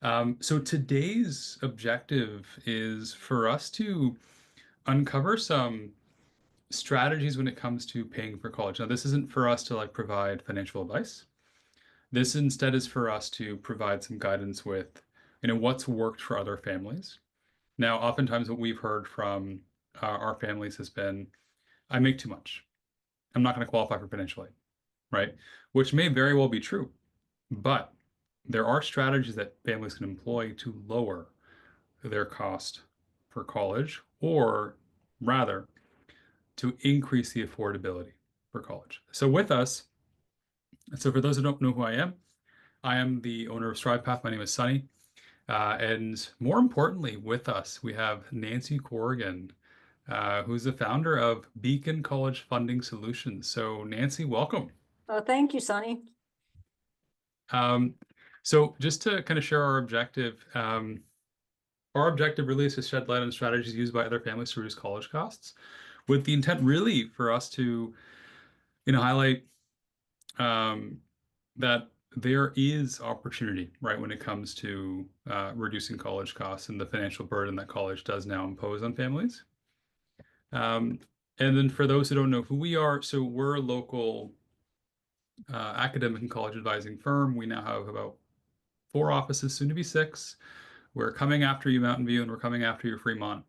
So today's objective is for us to uncover some strategies when it comes to paying for college. Now, this isn't for us to like provide financial advice. This instead is for us to provide some guidance with, what's worked for other families. Now, oftentimes what we've heard from our families has been, I make too much. I'm not going to qualify for financial aid, right? Which may very well be true, but there are strategies that families can employ to lower their cost for college, or rather, to increase the affordability for college. So with us, so for those who don't know who I am the owner of StrivePath. My name is Sunny. And more importantly, with us, we have Nancy Corrigan, who's the founder of Beacon College Funding Solutions. So Nancy, welcome. Oh, thank you, Sonny. Um, so just to kind of share our objective really is to shed light on strategies used by other families to reduce college costs, with the intent really for us to, highlight um, that there is opportunity, right, when it comes to reducing college costs and the financial burden that college does now impose on families. Um, and then for those who don't know who we are, so we're a local academic and college advising firm. We now have about 4 offices, soon to be 6. We're coming after you, Mountain View, and we're coming after you, Fremont.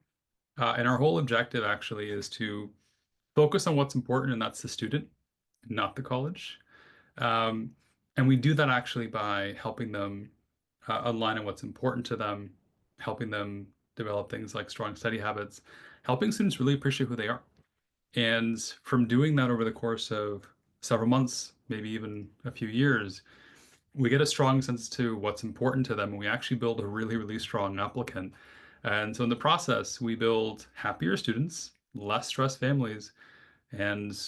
And our whole objective actually is to focus on what's important, and that's the student, not the college. Um, and we do that actually by helping them align on what's important to them, helping them develop things like strong study habits, helping students really appreciate who they are. And from doing that over the course of several months, maybe even a few years, we get a strong sense to what's important to them, and we actually build a really, really strong applicant. And so in the process, we build happier students, less stressed families, and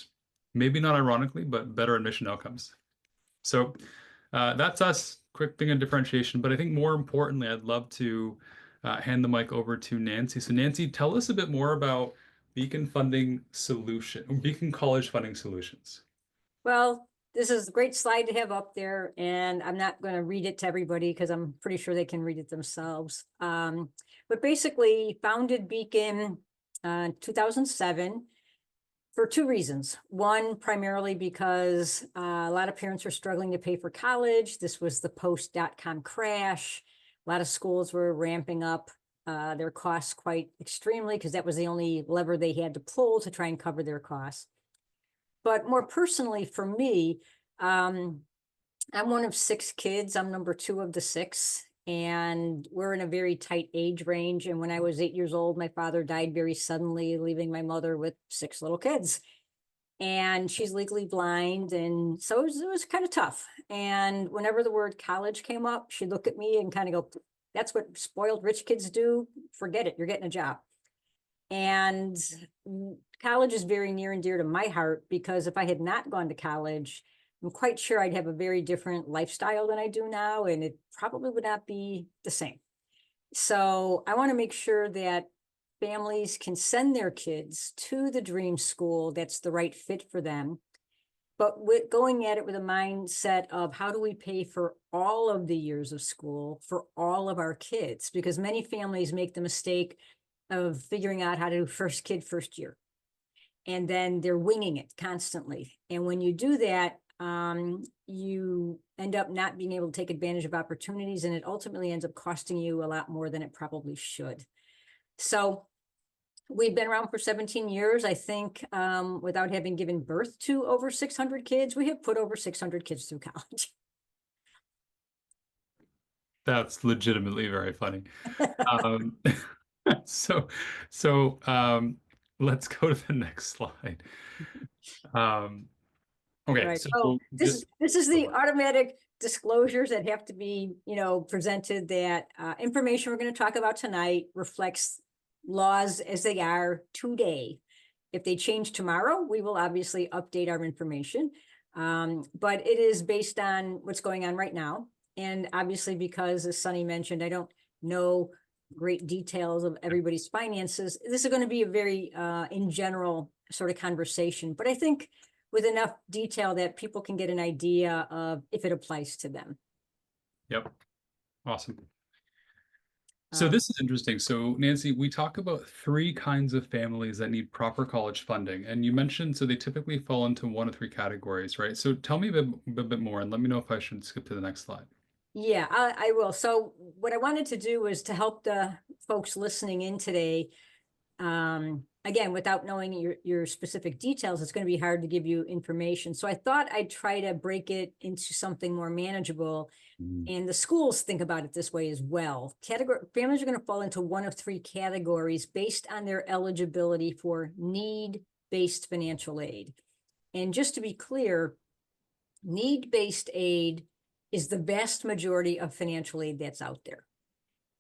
maybe not ironically, but better admission outcomes. So that's us. Quick thing of differentiation. But I think more importantly, I'd love to hand the mic over to Nancy. So Nancy, tell us a bit more about Beacon College Funding Solutions. Well, this is a great slide to have up there, and I'm not going to read it to everybody because I'm pretty sure they can read it themselves. But basically, founded Beacon 2007 for 2 reasons. One, primarily because a lot of parents are struggling to pay for college. This was the post-dot-com crash. A lot of schools were ramping up their costs quite extremely because that was the only lever they had to pull to try and cover their costs. But more personally for me, I'm one of 6 kids. I'm number 2 of the 6, and we're in a very tight age range. And when I was 8 years old, my father died very suddenly, leaving my mother with 6 little kids. And she's legally blind, and so it was kind of tough. And whenever the word college came up, she'd look at me and kind of go, "That's what spoiled rich kids do. Forget it. You're getting a job." And college is very near and dear to my heart because if I had not gone to college, I'm quite sure I'd have a very different lifestyle than I do now, and it probably would not be the same. So I want to make sure that families can send their kids to the dream school that's the right fit for them, but with going at it with a mindset of how do we pay for all of the years of school for all of our kids? Because many families make the mistake of figuring out how to do first kid, first year. And then they're winging it constantly. And when you do that, you end up not being able to take advantage of opportunities, and it ultimately ends up costing you a lot more than it probably should. So we've been around for 17 years. I think without having given birth to over 600 kids, we have put over 600 kids through college. That's legitimately very funny. Um, so, so let's go to the next slide. Um, All okay, right. so So just this is the automatic disclosures that have to be, presented, that information we're going to talk about tonight reflects laws as they are today. If they change tomorrow, we will obviously update our information. But it is based on what's going on right now. And obviously, because as Sunny mentioned, I don't know great details of everybody's finances. This is going to be a very in general sort of conversation. But I think with enough detail that people can get an idea of if it applies to them. Yep. Awesome. So this is interesting. So Nancy, we talk about three kinds of families that need proper college funding, and you mentioned so they typically fall into one of three categories, right? So tell me a bit more, and let me know if I should skip to the next slide. Yeah, I will. So what I wanted to do was to help the folks listening in today. Again, without knowing your specific details, it's going to be hard to give you information. So I thought I'd try to break it into something more manageable. Mhm. And the schools think about it this way as well. Families are going to fall into one of three categories based on their eligibility for need-based financial aid. And just to be clear, need-based aid is the vast majority of financial aid that's out there.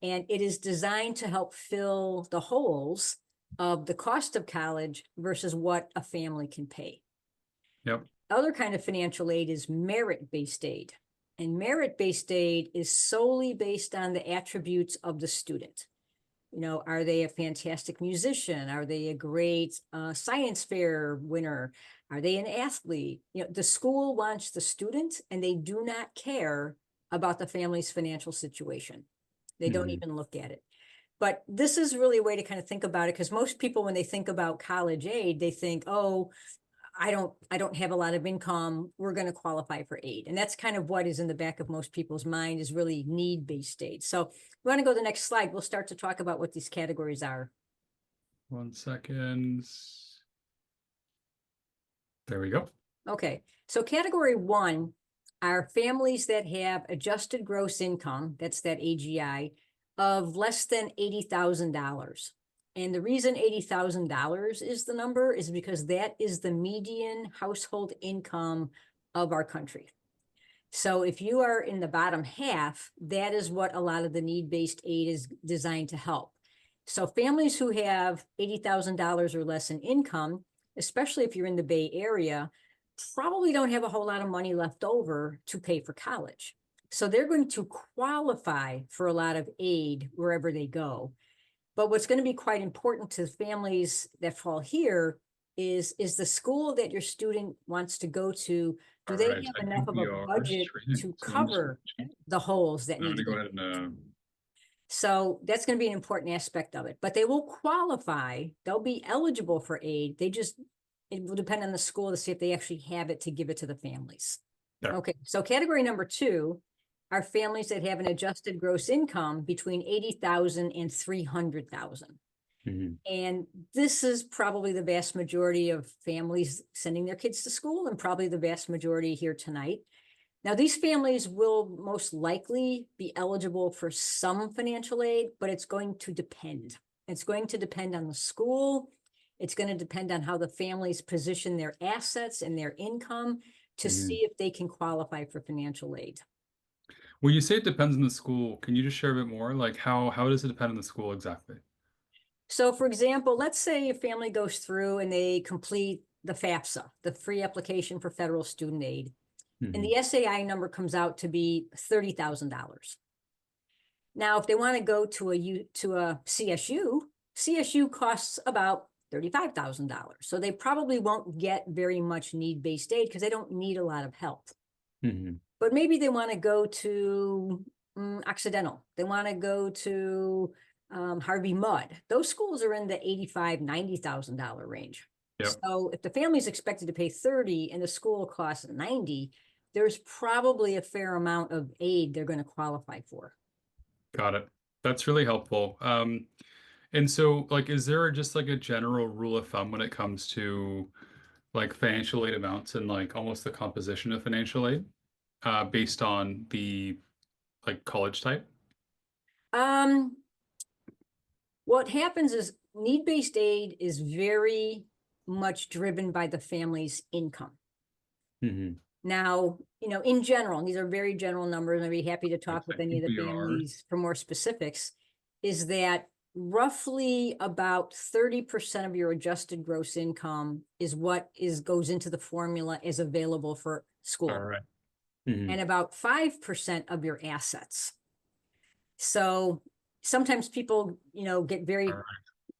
And it is designed to help fill the holes of the cost of college versus what a family can pay. Yep. Other kind of financial aid is merit-based aid. And merit-based aid is solely based on the attributes of the student. You know, are they a fantastic musician? Are they a great science fair winner? Are they an athlete? You know, the school wants the student and they do not care about the family's financial situation. They don't Mhm. even look at it. But this is really a way to kind of think about it, because most people, when they think about college aid, they think, oh, I don't have a lot of income, we're going to qualify for aid. And that's kind of what is in the back of most people's mind, is really need-based aid. So we want to go to the next slide. We'll start to talk about what these categories are. 1 second. There we go. Okay, so category one are families that have adjusted gross income, that's that AGI, of less than $80,000. And the reason $80,000 is the number is because that is the median household income of our country. So if you are in the bottom half, that is what a lot of the need-based aid is designed to help. So families who have $80,000 or less in income, especially if you're in the Bay Area, probably don't have a whole lot of money left over to pay for college. So they're going to qualify for a lot of aid wherever they go. But what's going to be quite important to families that fall here is the school that your student wants to go to, do All they right. have I enough think of we a are budget streaming. to So I'm just cover the holes that I'm need gonna to go be? ahead and So that's going to be an important aspect of it. But they will qualify, they'll be eligible for aid. It will depend on the school to see if they actually have it to give it to the families. there. Okay, so category number two are families that have an adjusted gross income between 80,000 and 300,000. Mhm. And this is probably the vast majority of families sending their kids to school, and probably the vast majority here tonight. Now, these families will most likely be eligible for some financial aid, but it's going to depend. It's going to depend on the school. It's going to depend on how the families position their assets and their income to Mhm. see if they can qualify for financial aid. When you say it depends on the school, can you just share a bit more? Like how does it depend on the school exactly? So for example, let's say a family goes through and they complete the FAFSA, the free application for federal student aid, and Mhm. the SAI number comes out to be $30,000. Now, if they want to go to a CSU costs about $35,000. So they probably won't get very much need-based aid because they don't need a lot of help. Mhm. But maybe they want to go to Occidental. They want to go to Harvey Mudd. Those schools are in the $85,000, $90,000 range. Yep. So if the family's expected to pay 30 and the school costs 90, there's probably a fair amount of aid they're going to qualify for. Got it. That's really helpful. And so like is there just like a general rule of thumb when it comes to like financial aid amounts and like almost the composition of financial aid based on the like college type? Um, what happens is need-based aid is very much driven by the family's income. Mhm. Now, you know, in general, and these are very general numbers, and I'd be happy to Yes, talk with I any of think the we are. families for more specifics, is that roughly about 30% of your adjusted gross income is what goes into the formula as available for All school, right. and Mhm. about 5% of your assets. So sometimes people, you know, get All very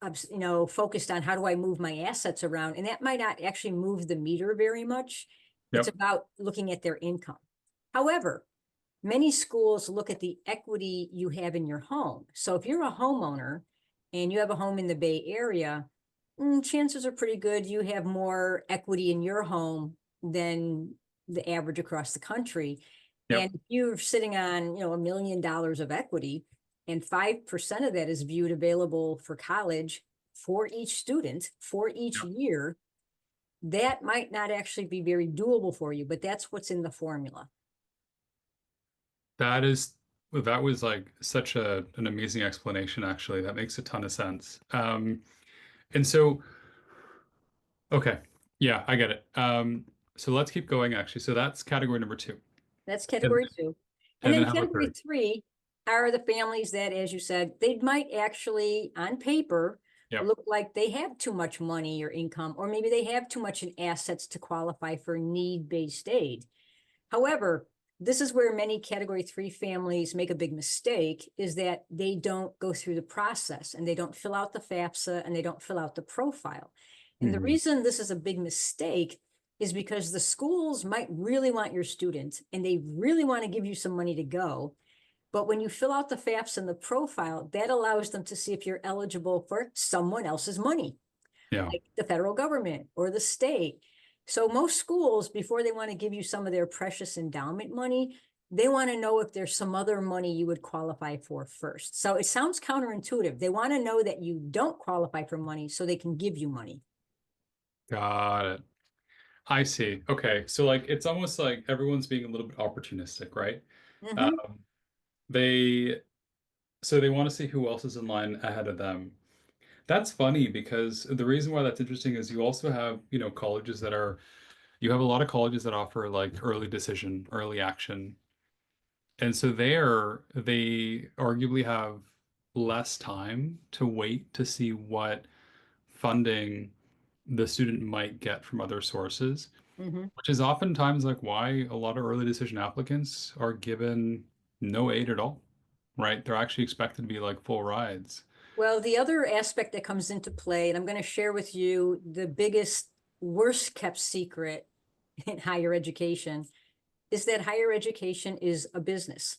right. focused on how do I move my assets around, and that might not actually move the meter very much. It's Yep. about looking at their income. However, many schools look at the equity you have in your home. So if you're a homeowner and you have a home in the Bay Area, chances are pretty good you have more equity in your home than the average across the country. Yep. And if you're sitting on, $1 million of equity, and 5% of that is viewed available for college for each student for each Yep. year, that might not actually be very doable for you, but that's what's in the formula. That was like such an amazing explanation, actually. That makes a ton of sense. And so, okay, yeah, I get it. So let's keep going, actually. So that's category number two. That's And, category two. And and then then how about category three? three are the families that, as you said, they might actually, on paper, Yep. look like they have too much money or income, or maybe they have too much in assets to qualify for need-based aid. However, this is where many category three families make a big mistake, is that they don't go through the process and they don't fill out the FAFSA and they don't fill out the profile. And the Hmm. reason this is a big mistake is because the schools might really want your student and they really want to give you some money to go. But when you fill out the FAFSA and the profile, that allows them to see if you're eligible for someone else's money, Yeah. like the federal government or the state. So most schools, before they want to give you some of their precious endowment money, they want to know if there's some other money you would qualify for first. So it sounds counterintuitive. They want to know that you don't qualify for money so they can give you money. Got it. I see. Okay. So like it's almost like everyone's being a little bit opportunistic, right? Mm-hmm. Um, they so they want to see who else is in line ahead of them. That's funny because the reason why that's interesting is you also have, colleges that are you have a lot of colleges that offer like early decision, early action. And so they arguably have less time to wait to see what funding the student might get from other sources, Mm-hmm. which is oftentimes like why a lot of early decision applicants are given no aid at all, right? They're actually expected to be like full rides. Well, the other aspect that comes into play, and I'm going to share with you the biggest, worst kept secret in higher education, is that higher education is a business.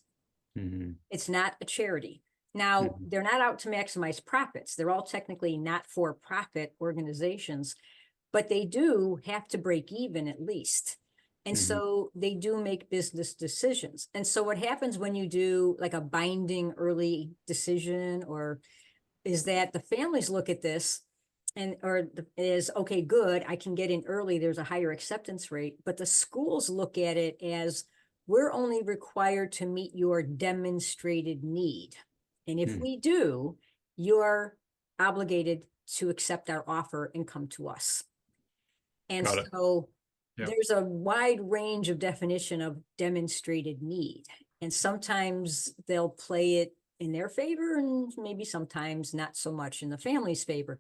Hmm. It's not a charity. Now, Hmm. they're not out to maximize profits. They're all technically not for profit organizations, but they do have to break even at least. And Hmm. so they do make business decisions. And so what happens when you do like a binding early decision, or is that the families look at this and or is okay, good, I can get in early, there's a higher acceptance rate, but the schools look at it as, we're only required to meet your demonstrated need, and if Hmm. we do, you're obligated to accept our offer and come to us. And Got it. so Yeah. there's a wide range of definition of demonstrated need, and sometimes they'll play it in their favor and maybe sometimes not so much in the family's favor.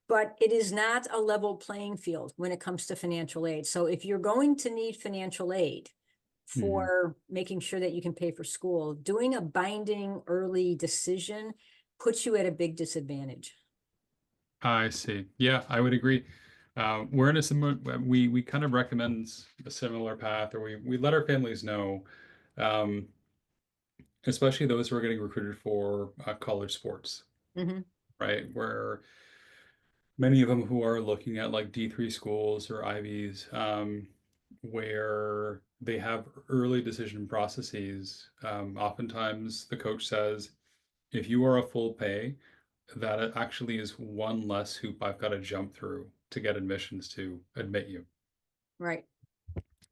But it is not a level playing field when it comes to financial aid. So if you're going to need financial aid Hmm. for making sure that you can pay for school, doing a binding early decision puts you at a big disadvantage. I see. Yeah, I would agree. We're in a similar, we kind of recommend a similar path, or we let our families know, um, especially those who are getting recruited for college sports, Mm-hmm. right? Where many of them who are looking at like D3 schools or Ivies, where they have early decision processes. Oftentimes the coach says, if you are a full pay, that it actually is one less hoop I've got to jump through to get admissions to admit you. Right.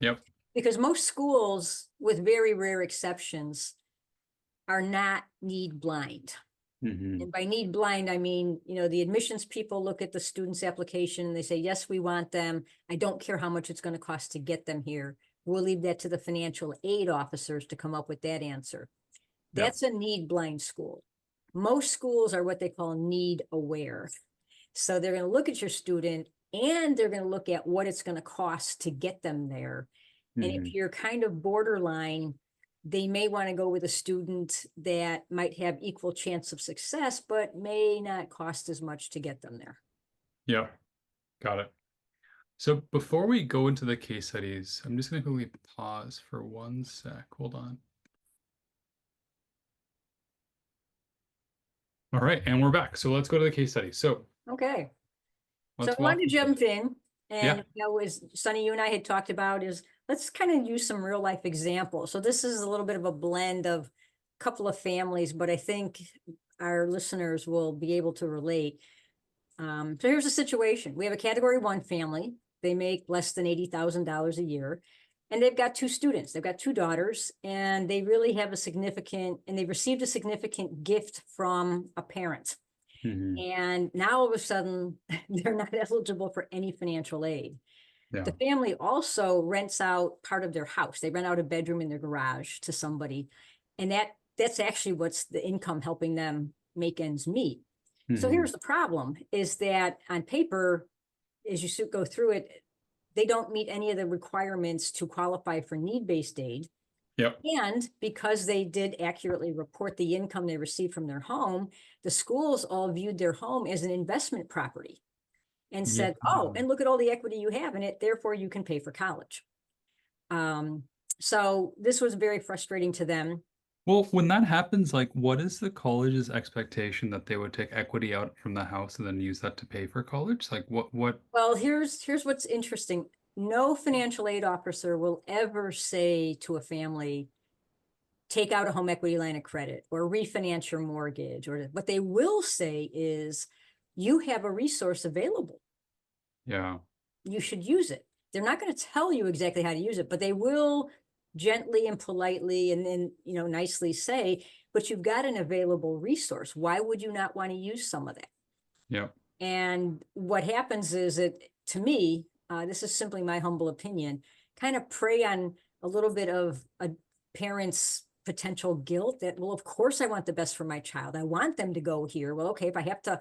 Yep. Because most schools, with very rare exceptions, are not need blind. Hmm. And by need blind, I mean, the admissions people look at the student's application and they say, yes, we want them. I don't care how much it's going to cost to get them here. We'll leave that to the financial aid officers to come up with that answer. Yep. That's a need blind school. Most schools are what they call need aware. So they're going to look at your student and they're going to look at what it's going to cost to get them there. And if Hmm. you're kind of borderline, they may want to go with a student that might have equal chance of success, but may not cost as much to get them there. Yep. Got it. So before we go into the case studies, I'm just going to quickly pause for one sec. Hold on. All right, and we're back. So let's go to the case study. So Okay. So let's I wanted walk to through jump this. in and, Yeah. as Sunny, you and I had talked about is let's kind of use some real life examples. So this is a little bit of a blend of a couple of families, but I think our listeners will be able to relate. So here's the situation. We have a category 1 family. They make less than $80,000 a year. And they've got 2 students. They've got 2 daughters, and they really have they've received a significant gift from a parent. Mhm. And now all of a sudden, they're not eligible for any financial aid. Yeah. The family also rents out part of their house. They rent out a bedroom in their garage to somebody. And that's actually what's the income helping them make ends meet. So Mhm. here's the problem is that on paper, as you go through it, they don't meet any of the requirements to qualify for need-based aid. Yep. And because they did accurately report the income they received from their home, the schools all viewed their home as an investment property and Yeah. said, oh, and look at all the equity you have in it, therefore you can pay for college. Um, so this was very frustrating to them. Well, when that happens, like, what is the college's expectation that they would take equity out from the house and then use that to pay for college? Like, what? Well, here's what's interesting. No financial aid officer will ever say to a family, take out a home equity line of credit or refinance your mortgage. Or what they will say is, you have a resource available. Yeah. You should use it. They're not going to tell you exactly how to use it, but they will gently and politely and then, nicely say, but you've got an available resource. Why would you not want to use some of that? Yep. And what happens is to me, this is simply my humble opinion, kind of prey on a little bit of a parent's potential guilt that, well, of course I want the best for my child. I want them to go here. Well, okay, if I have to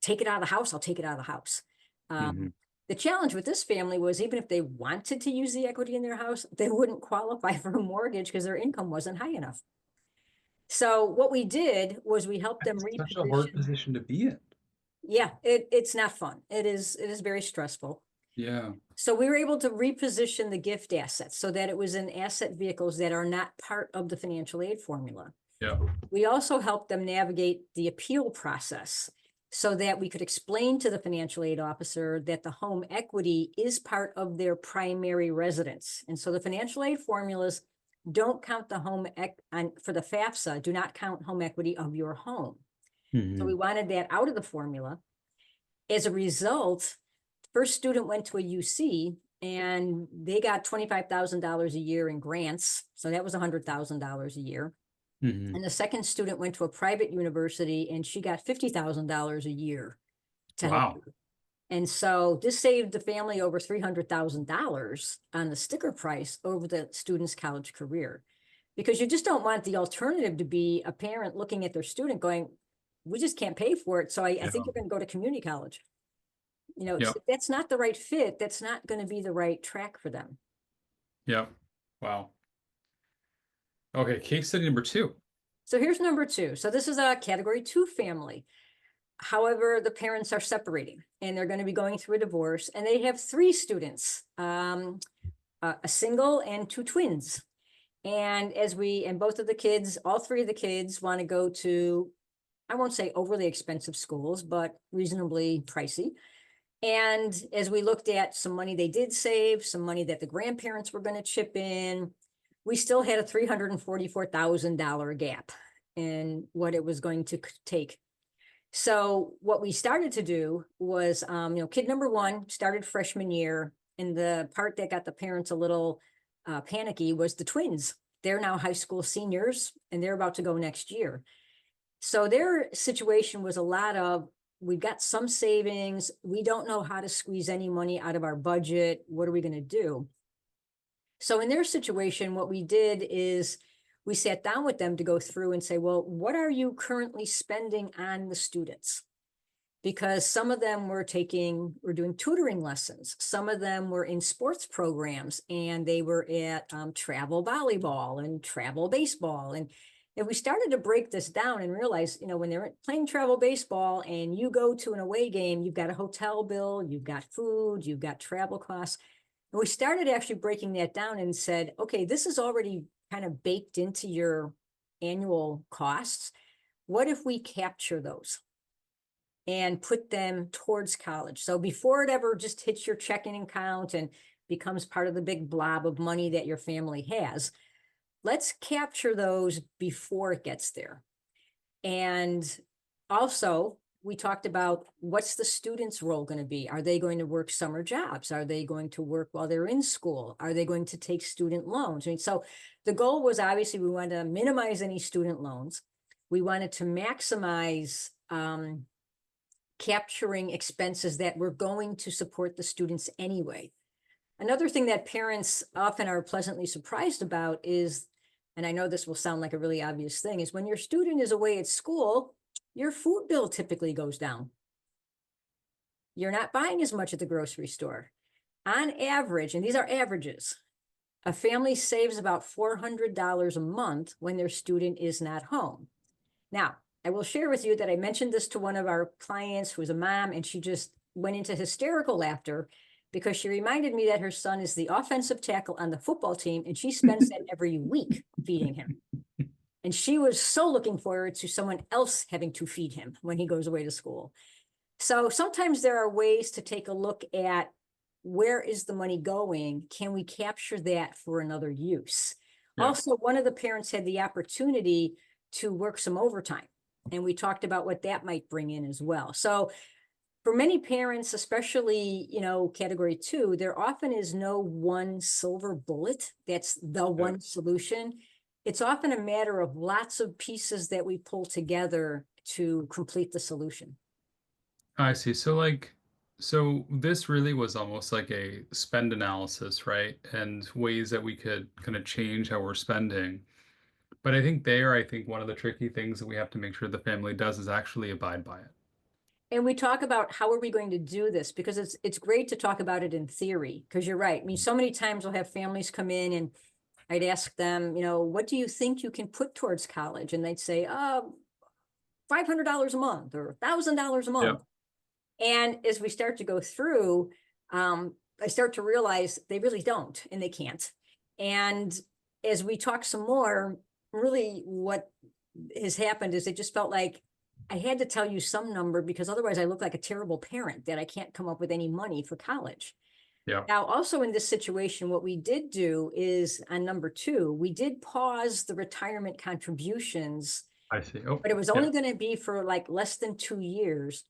take it out of the house, I'll take it out of the house. Mhm. The challenge with this family was even if they wanted to use the equity in their house, they wouldn't qualify for a mortgage because their income wasn't high enough. So what we did was we helped them That's such a hard reposition. position to be in. Yeah, it's not fun. It is very stressful. Yeah. So we were able to reposition the gift assets so that it was in asset vehicles that are not part of the financial aid formula. Yeah. We also helped them navigate the appeal process so that we could explain to the financial aid officer that the home equity is part of their primary residence. And so the financial aid formulas don't count the for the FAFSA, do not count home equity of your home. So we Mhm. wanted that out of the formula. As a result, first student went to a UC and they got $25,000 a year in grants. So that was $100,000 a year. Mhm. And the second student went to a private university and she got $50,000 a year to help Wow. her. And so this saved the family over $300,000 on the sticker price over the student's college career. Because you just don't want the alternative to be a parent looking at their student going, we just can't pay for it. So I Yeah. think you're going to go to community college. Yep. That's not the right fit. That's not going to be the right track for them. Yep. Wow. Okay, case study number 2. So here's number 2. So this is a category 2 family. However, the parents are separating and they're going to be going through a divorce and they have 3 students, a single and 2 twins. And both of the kids, all 3 of the kids want to go to, I won't say overly expensive schools, but reasonably pricey. And as we looked at some money they did save, some money that the grandparents were going to chip in, we still had a $344,000 gap in what it was going to take. So what we started to do was, kid number 1 started freshman year, and the part that got the parents a little panicky was the twins. They're now high school seniors, and they're about to go next year. So their situation was a lot of, we've got some savings. We don't know how to squeeze any money out of our budget. What are we going to do? So in their situation, what we did is we sat down with them to go through and say, well, what are you currently spending on the students? Because some of them were doing tutoring lessons. Some of them were in sports programs and they were at travel volleyball and travel baseball. And we started to break this down and realize, when they're playing travel baseball and you go to an away game, you've got a hotel bill, you've got food, you've got travel costs. And we started actually breaking that down and said, okay, this is already kind of baked into your annual costs. what if we capture those and put them towards college? So before it ever just hits your checking account and becomes part of the big blob of money that your family has, let's capture those before it gets there. And also, we talked about what's the student's role going to be? Are they going to work summer jobs? Are they going to work while they're in school? Are they going to take student loans? I mean, so the goal was obviously we wanted to minimize any student loans. We wanted to maximize capturing expenses that were going to support the students anyway. Another thing that parents often are pleasantly surprised about is, and I know this will sound like a really obvious thing, is when your student is away at school, your food bill typically goes down. You're not buying as much at the grocery store. On average, and these are averages, a family saves about $400 a month when their student is not home. Now, I will share with you that I mentioned this to one of our clients who was a mom, and she just went into hysterical laughter because she reminded me that her son is the offensive tackle on the football team, and she spends that every week feeding him. And she was so looking forward to someone else having to feed him when he goes away to school. So sometimes there are ways to take a look at where is the money going? Can we capture that for another use? Yeah. Also, one of the parents had the opportunity to work some overtime, and we talked about what that might bring in as well. So for many parents, especially, category 2, there often is no one silver bullet that's the one solution. It's often a matter of lots of pieces that we pull together to complete the solution. I see. So this really was almost like a spend analysis, right? And ways that we could kind of change how we're spending. But I think one of the tricky things that we have to make sure the family does is actually abide by it. And we talk about how are we going to do this, because it's great to talk about it in theory, because you're right. I mean, so many times we'll have families come in and I'd ask them, what do you think you can put towards college? And they'd say, $500 a month or $1,000 a Yeah. month. And as we start to go through, I start to realize they really don't, and they can't. And as we talk some more, really what has happened is it just felt like I had to tell you some number because otherwise I look like a terrible parent that I can't come up with any money for college. Yeah. Now, also in this situation, what we did do is on number 2, we did pause the retirement contributions, I see. Oh, but it was yeah. only going to be for like less than 2 years.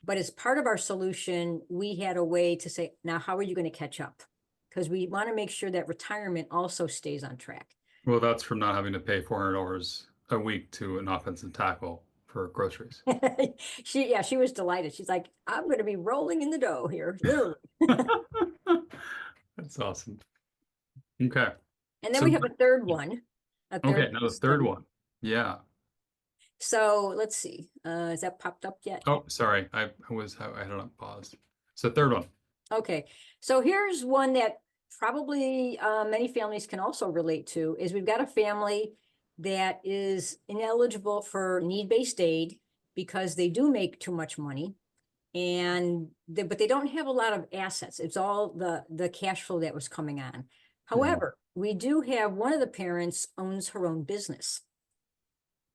But as part of our solution, we had a way to say, now, how are you going to catch up? Because we want to make sure that retirement also stays on track. Well, that's from not having to pay $400 a week to an offensive tackle for groceries. She was delighted. She's like, I'm going to be rolling in the dough here, literally. That's awesome. Okay. And then So, we have a third one, a third okay, now the third system. one. Yeah. So let's see. Is that popped up yet? Oh, sorry. I had it on pause. So third one. Okay. So here's one that probably many families can also relate to is we've got a family that is ineligible for need-based aid because they do make too much money but they don't have a lot of assets. It's all the cash flow that was coming on. However, we do have one of the parents owns her own business.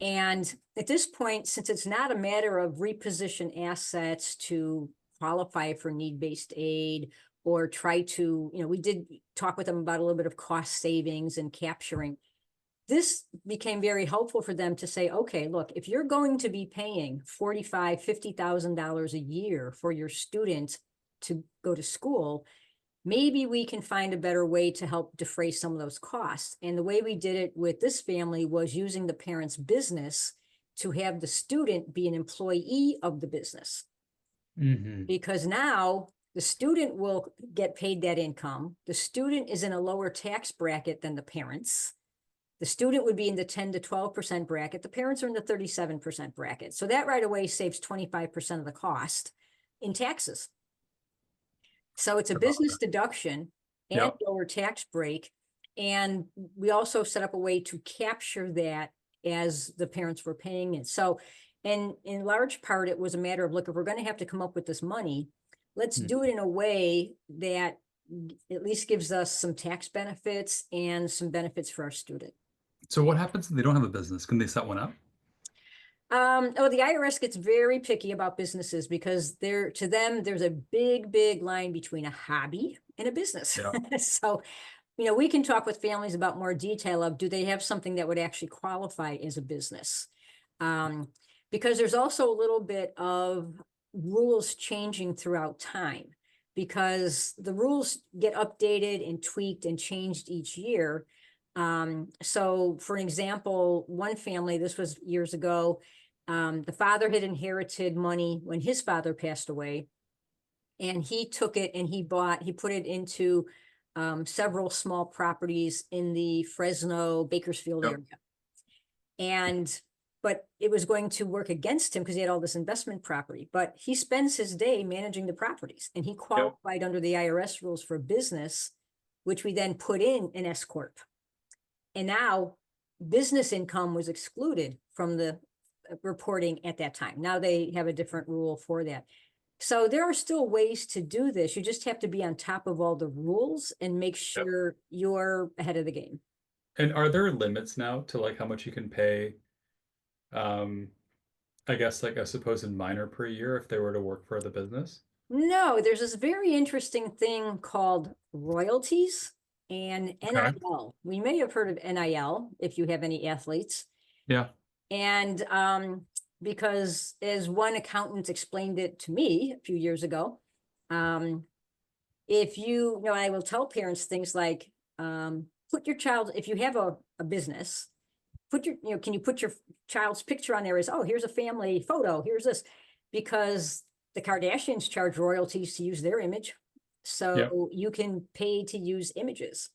And at this point, since it's not a matter of reposition assets to qualify for need-based aid or try to, we did talk with them about a little bit of cost savings and capturing. This became very helpful for them to say, okay, look, if you're going to be paying $45,000, $50,000 a year for your student to go to school, maybe we can find a better way to help defray some of those costs. And the way we did it with this family was using the parent's business to have the student be an employee of the business. Because now the student will get paid that income. The student is in a lower tax bracket than the parents. The student would be in the 10 to 12% bracket. The parents are in the 37% bracket. So that right away saves 25% of the cost in taxes. So it's a business deduction and lower tax break. And we also set up a way to capture that as the parents were paying it. So, and in large part, it was a matter of, look, if we're going to have to come up with this money, let's do it in a way that at least gives us some tax benefits and some benefits for our student. So what happens if they don't have a business? Can they set one up? Oh, the IRS gets very picky about businesses because to them, there's a big, big line between a hobby and a business. Yeah. So, we can talk with families about more detail of, do they have something that would actually qualify as a business? Because there's also a little bit of rules changing throughout time, because the rules get updated and tweaked and changed each year. So for example, one family, this was years ago, the father had inherited money when his father passed away, and he took it and he put it into several small properties in the Fresno, Bakersfield Yep. area. But it was going to work against him because he had all this investment property, but he spends his day managing the properties, and he qualified under the IRS rules for business, which we then put in an S corp. And now business income was excluded from the reporting at that time. Now they have a different rule for that. So there are still ways to do this. You just have to be on top of all the rules and make sure you're ahead of the game. And are there limits now to like how much you can pay? I guess like a supposed minor per year if they were to work for the business? No, there's this very interesting thing called royalties and Okay. NIL. We may have heard of NIL if you have any athletes. Yeah. And because as one accountant explained it to me a few years ago, if I will tell parents things like, put your child, if you have a business, can you put your child's picture on there as, oh, here's a family photo, here's this, because the Kardashians charge royalties to use their image. So you can pay to use images,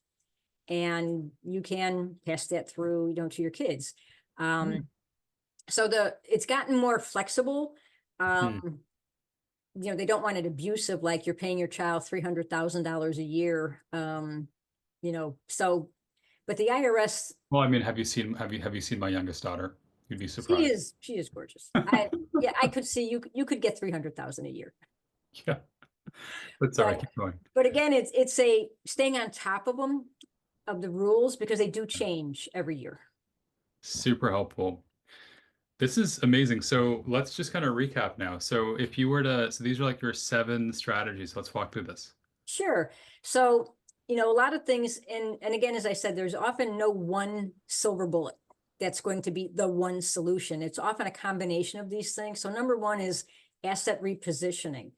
and you can pass that through, to your kids. So it's gotten more flexible. They don't want it abusive, like you're paying your child $300,000 a year. But the IRS. Well, I mean, have you seen my youngest daughter? You'd be surprised. She is gorgeous. I could see you could get 300,000 a year. Yeah. But sorry, keep going. But again, it's staying on top of them, of the rules, because they do change every year. Super helpful. This is amazing. So let's just kind of recap now. So if you were so these are like your 7 strategies. Let's walk through this. Sure. So, a lot of things, and again, as I said, there's often no one silver bullet that's going to be the one solution. It's often a combination of these things. So number one is asset repositioning.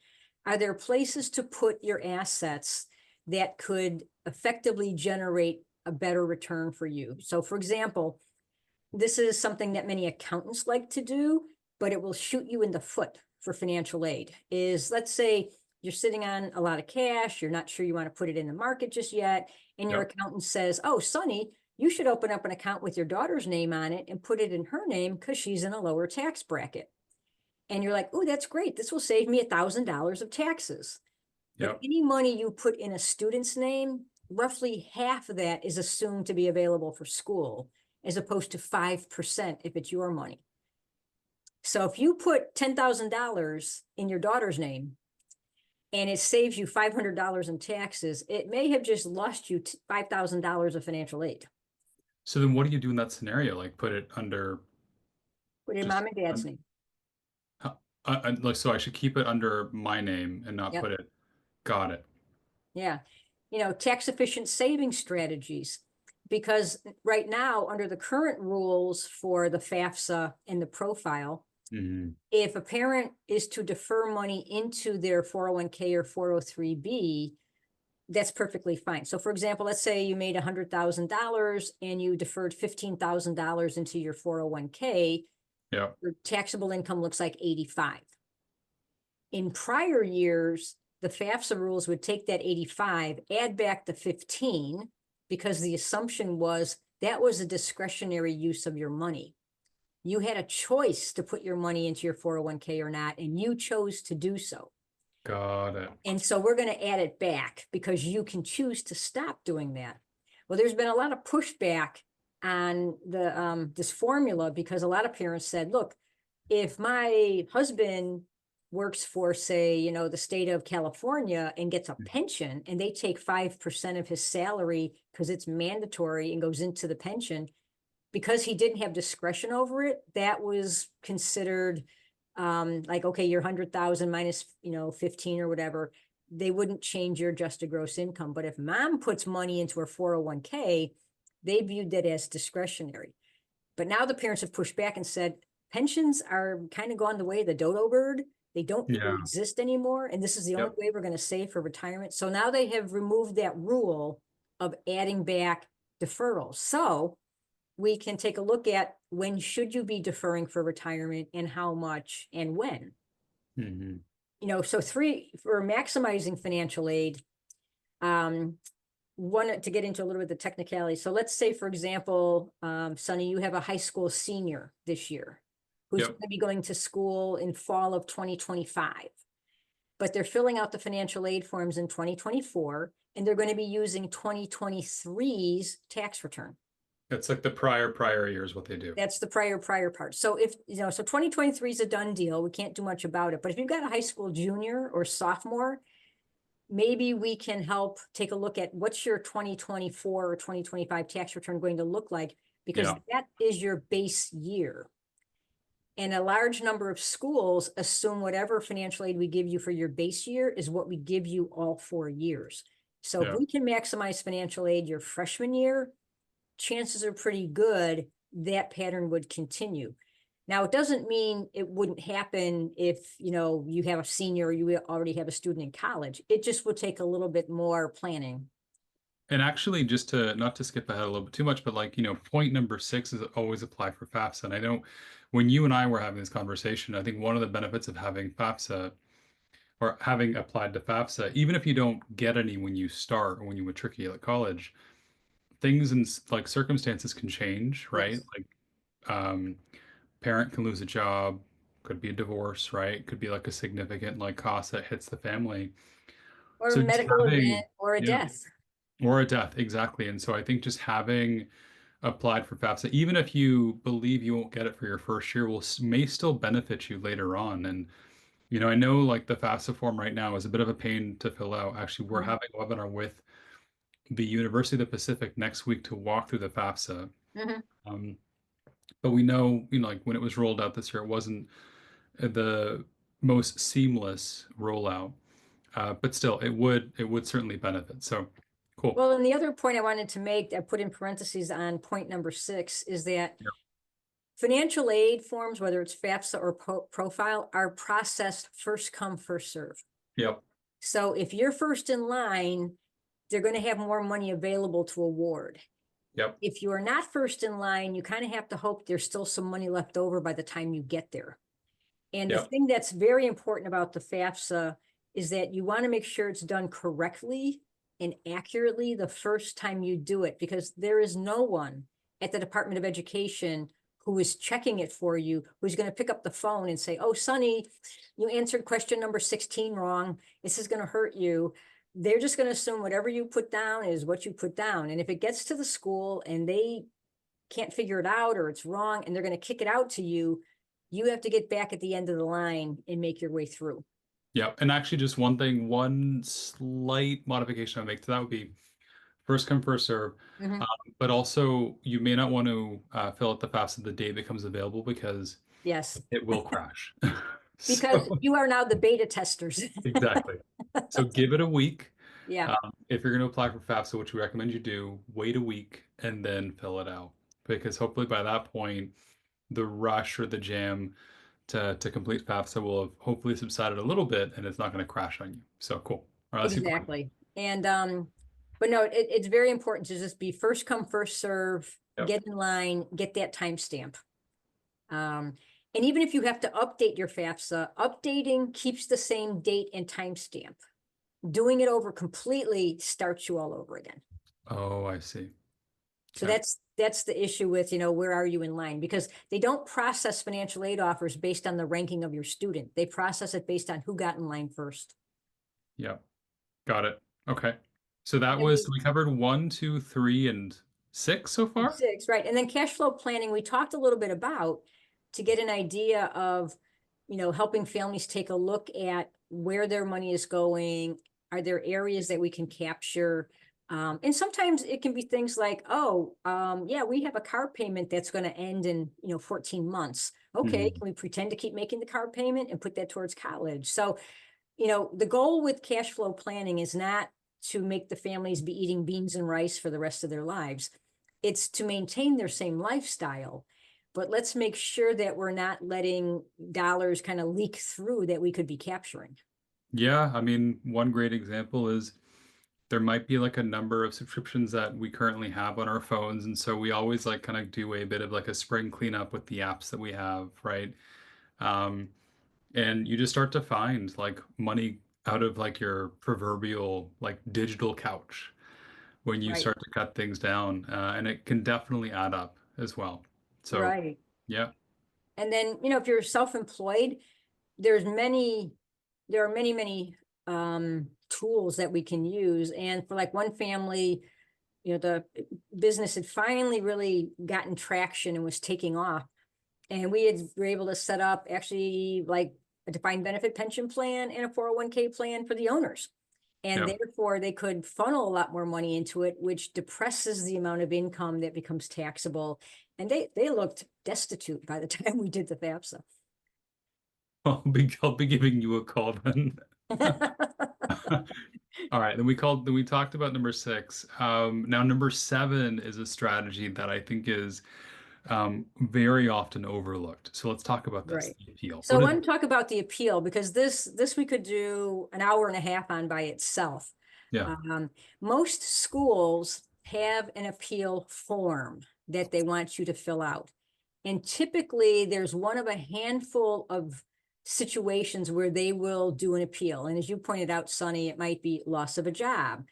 Are there places to put your assets that could effectively generate a better return for you? So for example, this is something that many accountants like to do, but it will shoot you in the foot for financial aid. Let's say you're sitting on a lot of cash, you're not sure you want to put it in the market just yet, and your accountant says, oh, Sonny, you should open up an account with your daughter's name on it and put it in her name because she's in a lower tax bracket. And you're like, oh, that's great. This will save me $1,000 of taxes. But any money you put in a student's name, roughly half of that is assumed to be available for school, as opposed to 5% if it's your money. So if you put $10,000 in your daughter's name and it saves you $500 in taxes, it may have just lost you $5,000 of financial aid. So then what do you do in that scenario? Like put it under... Put it in mom and dad's name. So I should keep it under my name and not put it... Got it. Yeah. Tax efficient saving strategies. Because right now, under the current rules for the FAFSA and the profile, if a parent is to defer money into their 401k or 403b, that's perfectly fine. So for example, let's say you made $100,000 and you deferred $15,000 into your 401k. Yeah. Your taxable income looks like 85. In prior years, the FAFSA rules would take that 85, add back the 15, because the assumption was that was a discretionary use of your money. You had a choice to put your money into your 401k or not, and you chose to do so. Got it. And so we're going to add it back because you can choose to stop doing that. Well, there's been a lot of pushback on this formula, because a lot of parents said, look, if my husband works for, say, the state of California and gets a pension, and they take 5% of his salary because it's mandatory and goes into the pension, because he didn't have discretion over it, that was considered like, okay, your 100,000 minus, 15 or whatever, they wouldn't change your adjusted gross income. But if mom puts money into her 401k, they viewed that as discretionary. But now the parents have pushed back and said, pensions are kind of gone the way of the dodo bird. They don't really Yeah. exist anymore. And this is the only Yep. way we're going to save for retirement. So now they have removed that rule of adding back deferrals. So we can take a look at when should you be deferring for retirement and how much and when. Mhm. So 3 for maximizing financial aid. One to get into a little bit of the technicality. So let's say, for example, Sonny, you have a high school senior this year who's Yep. going to be going to school in fall of 2025, but they're filling out the financial aid forms in 2024, and they're going to be using 2023's tax return. It's like the prior year is what they do. That's the prior part. So if, so 2023 is a done deal. We can't do much about it. But if you've got a high school junior or sophomore, maybe we can help take a look at what's your 2024 or 2025 tax return going to look like, because Yeah. that is your base year. And a large number of schools assume whatever financial aid we give you for your base year is what we give you all 4 years. So if Yeah. we can maximize financial aid your freshman year, chances are pretty good that pattern would continue. Now, it doesn't mean it wouldn't happen if, you have a senior or you already have a student in college. It just would take a little bit more planning. And actually, just to not to skip ahead a little bit too much, but like, point number 6 is always apply for FAFSA. And I know when you and I were having this conversation, I think one of the benefits of having FAFSA or having applied to FAFSA, even if you don't get any when you start or when you matriculate college, things and like circumstances can change, right? Yes. Like, um, parent can lose a job, could be a divorce, right? Could be like a significant like cost that hits the family. Or a So just medical having, event or a yeah, death. or a death, exactly. And so I think just having applied for FAFSA, even if you believe you won't get it for your first year, may still benefit you later on. And I know like the FAFSA form right now is a bit of a pain to fill out. Actually, we're Mhm. having a webinar with the University of the Pacific next week to walk through the FAFSA. Mhm. Um, but we know, like when it was rolled out this year, it wasn't the most seamless rollout. But still, it would certainly benefit. So cool. Well, and the other point I wanted to make, I put in parentheses on point number 6, is that Yep. financial aid forms, whether it's FAFSA or profile, are processed first come, first serve. Yep. So if you're first in line, they're going to have more money available to award. Yep. If you are not first in line, you kind of have to hope there's still some money left over by the time you get there. And the Yep. thing that's very important about the FAFSA is that you want to make sure it's done correctly and accurately the first time you do it, because there is no one at the Department of Education who is checking it for you, who's going to pick up the phone and say, oh, Sonny, you answered question number 16 wrong. This is going to hurt you. They're just going to assume whatever you put down is what you put down. And if it gets to the school and they can't figure it out or it's wrong and they're going to kick it out to you, you have to get back at the end of the line and make your way through. Yep. And actually, just one thing, one slight modification I make to that would be first come, first serve. Mhm. Um, but also, you may not want to fill out the FAFSA the day it becomes available because Yes, it will crash. because So, you are now the beta testers. exactly. So give it a week. Yeah, If you're going to apply for FAFSA, which we recommend you do, wait a week and then fill it out. Because hopefully by that point, the rush or the jam to complete FAFSA will have hopefully subsided a little bit and it's not going to crash on you. So cool. All right, let's keep going. exactly. And but no, it's very important to just be first come, first serve, Yep. get in line, get that timestamp. And even if you have to update your FAFSA, updating keeps the same date and timestamp. Doing it over completely starts you all over again. Oh, I see. So Okay. that's the issue with, where are you in line? Because they don't process financial aid offers based on the ranking of your student. They process it based on who got in line first. Yep. Got it. Okay. So that And was, we covered 1, 2, 3, and 6 so far? 6, right? And then cash flow planning, we talked a little bit about to get an idea of, helping families take a look at where their money is going. Are there areas that we can capture? And sometimes it can be things like, oh, yeah, we have a car payment that's going to end in, 14 months. Okay, Mhm. can we pretend to keep making the car payment and put that towards college? So, the goal with cash flow planning is not to make the families be eating beans and rice for the rest of their lives. It's to maintain their same lifestyle, but let's make sure that we're not letting dollars kind of leak through that we could be capturing. Yeah, I mean, one great example is there might be like a number of subscriptions that we currently have on our phones, and so we always like kind of do a bit of like a spring cleanup with the apps that we have, right? Um, and you just start to find like money out of like your proverbial like digital couch when you Right, start to cut things down, and it can definitely add up as well. So, right. yeah, And then, if you're self-employed, there's many, there are many, many tools that we can use. And for like one family, the business had finally really gotten traction and was taking off. And were able to set up actually like a defined benefit pension plan and a 401k plan for the owners. And yeah. therefore they could funnel a lot more money into it, which depresses the amount of income that becomes taxable. And they looked destitute by the time we did the FAFSA. I'll be giving you a call then. All right, then we talked about number six. Now number seven is a strategy that I think is very often overlooked. So let's talk about this, Right. the appeal. So I What is want to talk about the appeal because this we could do an hour and a half on by itself. yeah. Um, Most schools have an appeal form that they want you to fill out. And typically there's one of a handful of situations where they will do an appeal. And as you pointed out, Sonny, it might be loss of a job,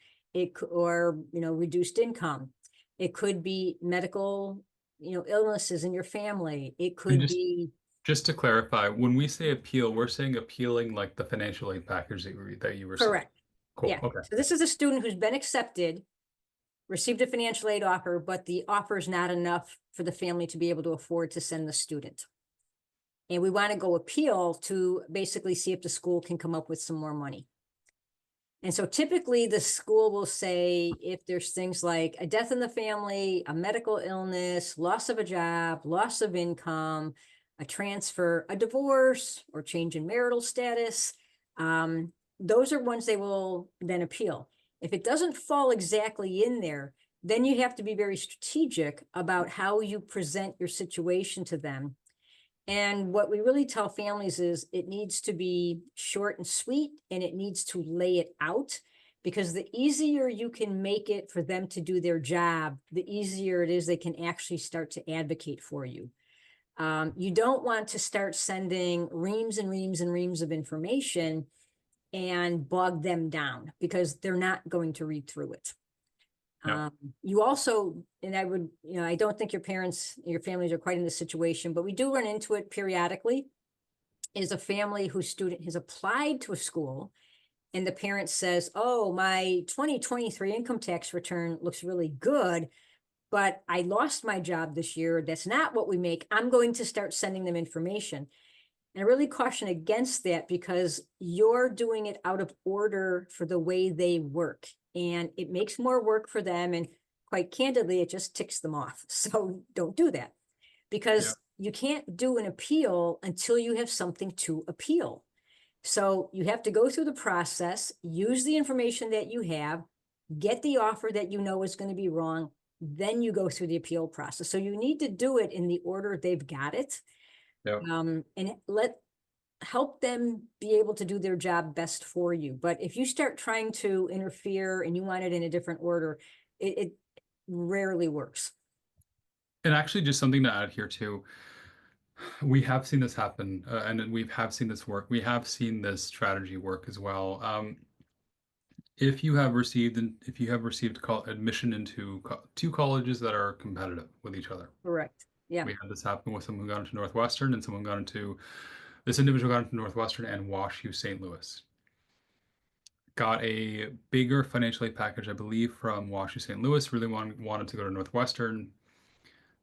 or reduced income. It could be medical, illnesses in your family. It And could be just to clarify, when we say appeal, we're saying appealing like the financial aid package that you received. correct. Cool. Yeah. Okay. So this is a student who's been accepted, received a financial aid offer, but the offer is not enough for the family to be able to afford to send the student. And we want to go appeal to basically see if the school can come up with some more money. And so typically the school will say if there's things like a death in the family, a medical illness, loss of a job, loss of income, a transfer, a divorce, or change in marital status, those are ones they will then appeal. If it doesn't fall exactly in there, then you have to be very strategic about how you present your situation to them. And what we really tell families is it needs to be short and sweet, and it needs to lay it out, because the easier you can make it for them to do their job, the easier it is they can actually start to advocate for you. You don't want to start sending reams and reams and reams of information and bog them down because they're not going to read through it. Yeah. You also, and I would, I don't think your families are quite in this situation, but we do run into it periodically, is a family whose student has applied to a school and the parent says, oh, my 2023 income tax return looks really good, but I lost my job this year. That's not what we make. I'm going to start sending them information. And I really caution against that because you're doing it out of order for the way they work. And it makes more work for them. And quite candidly, it just ticks them off. So don't do that Yeah. because you can't do an appeal until you have something to appeal. So you have to go through the process, use the information that you have, get the offer that you know is going to be wrong. Then you go through the appeal process. So you need to do it in the order they've got it, Yeah. and help them be able to do their job best for you. But if you start trying to interfere and you want it in a different order, it rarely works. And actually, just something to add here too. We have seen this happen, and we have seen this work. We have seen this strategy work as well. If you have received admission into two colleges that are competitive with each other. Correct. Yeah. We had this happen with someone who got into Northwestern and someone got into this individual got into Northwestern and WashU St. Louis. Got a bigger financial aid package, I believe, from WashU St. Louis. Really wanted to go to Northwestern.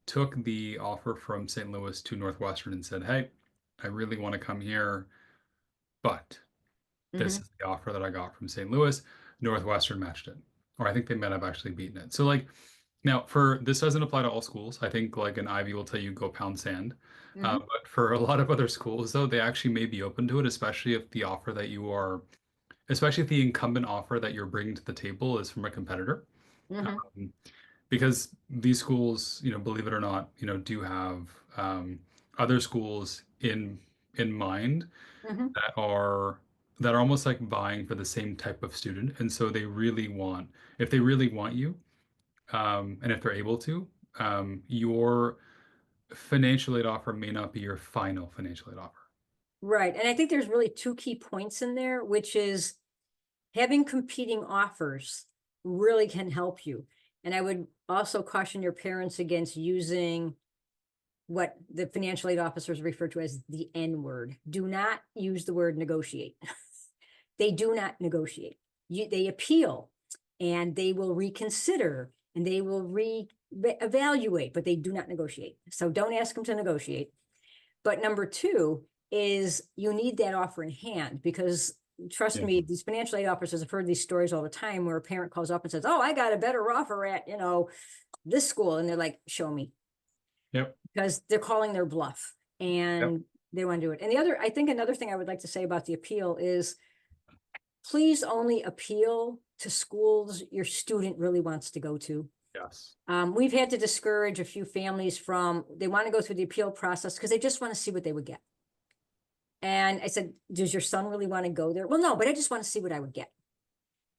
Took the offer from St. Louis to Northwestern and said, "Hey, I really want to come here, but this Hmm. is the offer that I got from St. Louis." Northwestern matched it. or I think they might have actually beaten it. So like now for this doesn't apply to all schools. I think like an Ivy will tell you go pound sand. Hmm. But for a lot of other schools though, they actually may be open to it, especially if the offer that you are, especially if the incumbent offer that you're bringing to the table is from a competitor. Hmm. Um, because these schools, believe it or not, do have other schools in mind Hmm. that are almost like vying for the same type of student, and so they really want, if they really want you, and if they're able to, your financial aid offer may not be your final financial aid offer. Right. And I think there's really two key points in there, which is having competing offers really can help you. And I would also caution your parents against using what the financial aid officers refer to as the N word. Do not use the word negotiate. They do not negotiate. They appeal and they will reconsider and they will evaluate, but they do not negotiate. So don't ask them to negotiate. But number two is you need that offer in hand because trust Yeah. me, these financial aid officers have heard these stories all the time where a parent calls up and says, "Oh, I got a better offer at, this school." And they're like, "Show me," Yep. because they're calling their bluff Yep. and they want to do it. And I think another thing I would like to say about the appeal is please only appeal to schools your student really wants to go to. Yes. We've had to discourage a few families from, they want to go through the appeal process because they just want to see what they would get. And I said, does your son really want to go there? Well, no, but I just want to see what I would get.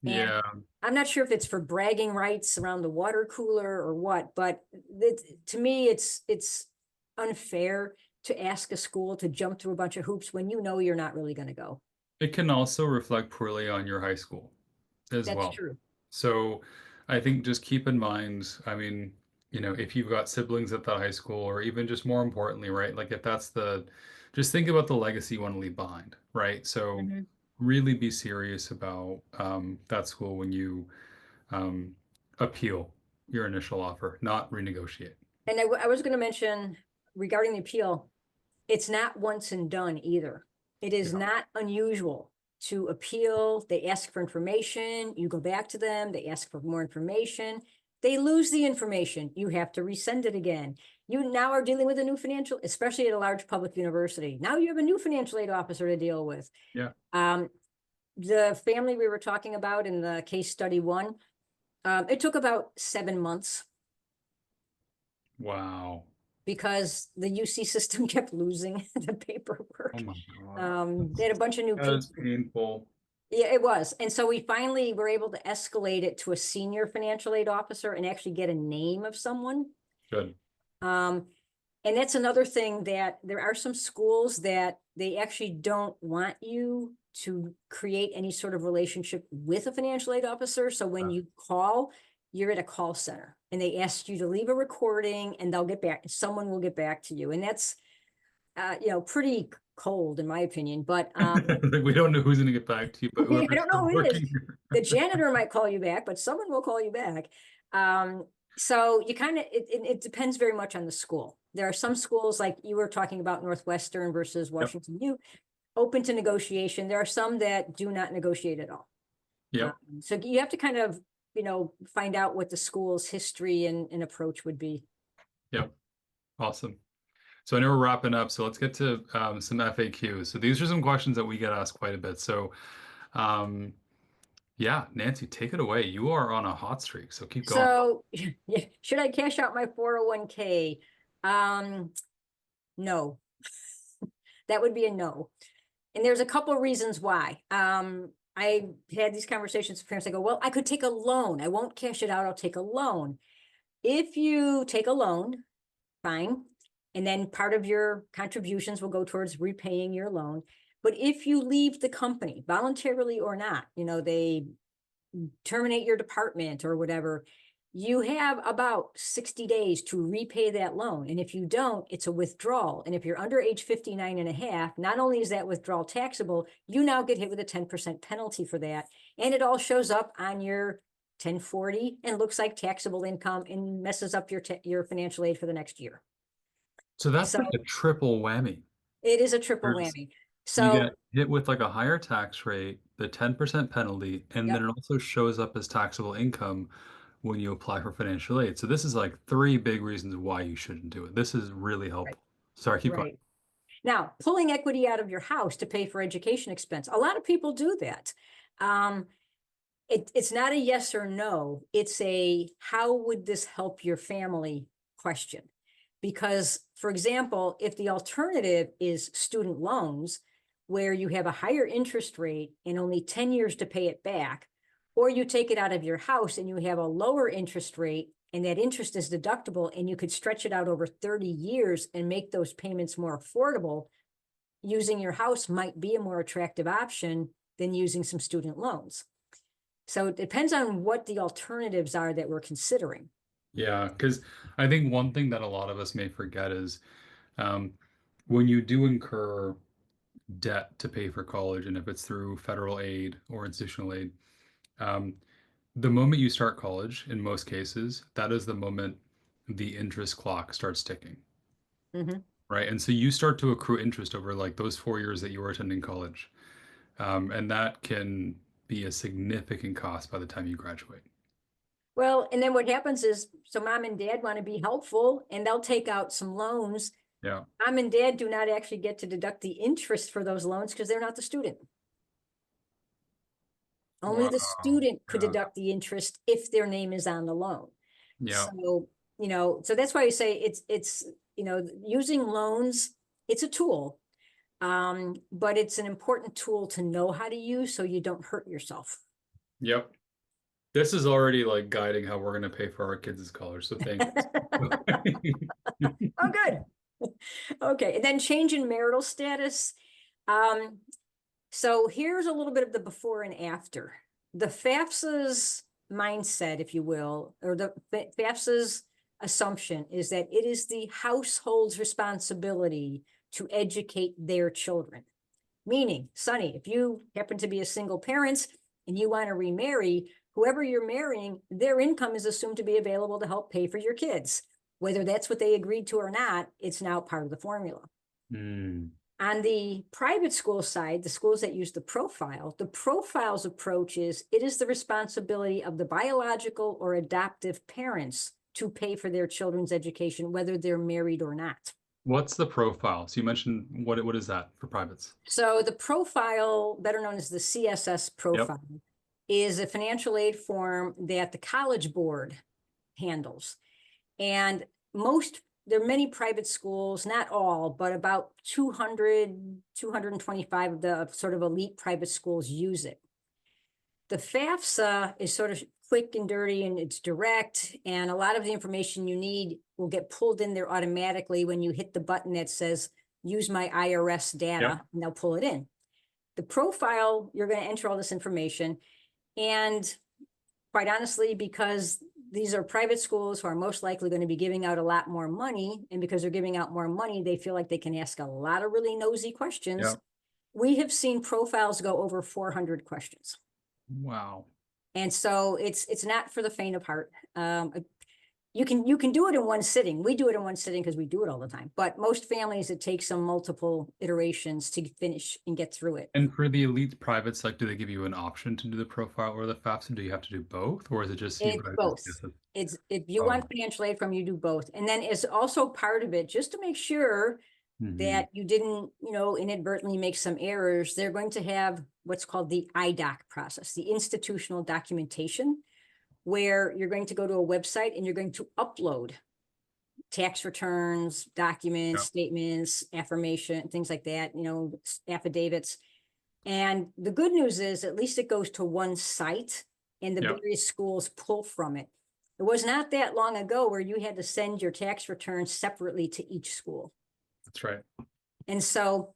And Yeah. I'm not sure if it's for bragging rights around the water cooler or what, but to me, it's unfair to ask a school to jump through a bunch of hoops when you know you're not really going to go. It can also reflect poorly on your high school as That's well. true. So I think just keep in mind, I mean, if you've got siblings at that high school, or even just more importantly, right? Like if that's just think about the legacy you want to leave behind, right? So Mhm. really be serious about that school when you um, appeal your initial offer, not renegotiate. And I was going to mention regarding the appeal, it's not once and done either. It is Yeah. not unusual to appeal. They ask for information, you go back to them, they ask for more information. They lose the information. You have to resend it again. You now are dealing with a new financial, especially at a large public university. Now you have a new financial aid officer to deal with. Yeah. Um, the family we were talking about in the case study one, it took about 7 months Wow. because the UC system kept losing the Oh paperwork. my God. They had a bunch of new That is people. painful. Yeah, it was. And so we finally were able to escalate it to a senior financial aid officer and actually get a name of someone. Good. Um, and that's another thing that there are some schools that they actually don't want you to create any sort of relationship with a financial aid officer. So when you call, you're at a call center and they ask you to leave a recording and they'll get back, someone will get back to you. And that's, pretty cold in my opinion, but, Like we don't know who's going to get back to you, but I whoever's don't know still who it is. working here. The janitor might call you back, but someone will call you back. So you kind of, it depends very much on the school. There are some schools like you were talking about Northwestern versus Yep. Washington U, open to negotiation. There are some that do not negotiate at all. Yep. So you have to kind of, find out what the school's history and approach would be. Yep. Awesome. So I know we're wrapping up, so let's get to some FAQs. So these are some questions that we get asked quite a bit. So um, yeah, Nancy, take it away. You are on a hot streak, so keep going. So yeah, should I cash out my 401k? No, that would be a no. And there's a couple of reasons why. I had these conversations with parents. I go, well, I could take a loan. I won't cash it out. I'll take a loan. If you take a loan, fine. And then part of your contributions will go towards repaying your loan. But if you leave the company voluntarily or not, they terminate your department or whatever, you have about 60 days to repay that loan. And if you don't, it's a withdrawal. And if you're under age 59 and a half, not only is that withdrawal taxable, you now get hit with a 10% penalty for that. And it all shows up on your 1040 and looks like taxable income and messes up your financial aid for the next year. So that's So like a triple whammy. it is a triple There's, whammy. you get So hit with like a higher tax rate, the 10% penalty, and then Yep, it also shows up as taxable income when you apply for financial aid. So this is like three big reasons why you shouldn't do it. This is really right, helpful. Sorry, keep going. right. Now, pulling equity out of your house to pay for education expense, a lot of people do that. Um, it's not a yes or no. It's a how would this help your family question. Because, for example, if the alternative is student loans, where you have a higher interest rate and only 10 years to pay it back, or you take it out of your house and you have a lower interest rate and that interest is deductible and you could stretch it out over 30 years and make those payments more affordable, using your house might be a more attractive option than using some student loans. So it depends on what the alternatives are that we're considering. Yeah, because I think one thing that a lot of us may forget is um, when you do incur debt to pay for college, and if it's through federal aid or institutional aid, um, the moment you start college, in most cases, that is the moment the interest clock starts ticking, Mhm. right? And so you start to accrue interest over like those 4 years that you were attending college. And that can be a significant cost by the time you graduate. Well, and then what happens is, so mom and dad want to be helpful and they'll take out some loans. Yeah. Mom and dad do not actually get to deduct the interest for those loans because they're not the student. Only Wow. the student could Yeah. deduct the interest if their name is on the loan. Yeah. So, so that's why I say using loans, it's a tool. But it's an important tool to know how to use so you don't hurt yourself. Yep. This is already like guiding how we're going to pay for our kids' college. So thank you. Oh, good. Okay, and then change in marital status. Um, so here's a little bit of the before and after. The FAFSA's mindset, if you will, or the FAFSA's assumption is that it is the household's responsibility to educate their children. Meaning, Sonny, if you happen to be a single parent and you want to remarry, whoever you're marrying, their income is assumed to be available to help pay for your kids. Whether that's what they agreed to or not, it's now part of the formula. Mm, On the private school side, the schools that use the profile's approach is it is the responsibility of the biological or adoptive parents to pay for their children's education, whether they're married or not. what's the profile? So you mentioned what is that for privates? So the profile, better known as the CSS Yep. profile, is a financial aid form that the College Board handles. And there are many private schools, not all, but about 225 of the sort of elite private schools use it. The FAFSA is sort of quick and dirty and it's direct, and a lot of the information you need will get pulled in there automatically when you hit the button that says use my IRS data, Yep. and they'll pull it in. The profile, you're going to enter all this information, and quite honestly, because these are private schools who are most likely going to be giving out a lot more money, and because they're giving out more money, they feel like they can ask a lot of really nosy questions. Yep. We have seen profiles go over 400 questions. Wow. And so it's not for the faint of heart. You can do it in one sitting. We do it in one sitting because we do it all the time. But most families, it takes some multiple iterations to finish and get through it. And for the elite privates, like, do they give you an option to do the profile or the FAFSA? Do you have to do both, or is it just you It's gotta both. just guess it? It's if you Oh. want financial aid from, you do both. And then it's also part of it, just to make sure Hmm. that you didn't, inadvertently make some errors. They're going to have what's called the IDOC process, the institutional documentation, where you're going to go to a website and you're going to upload tax returns, documents, Yep. statements, affirmation, things like that, affidavits. And the good news is at least it goes to one site and the Yep. various schools pull from it. It was not that long ago where you had to send your tax returns separately to each school. That's right. And so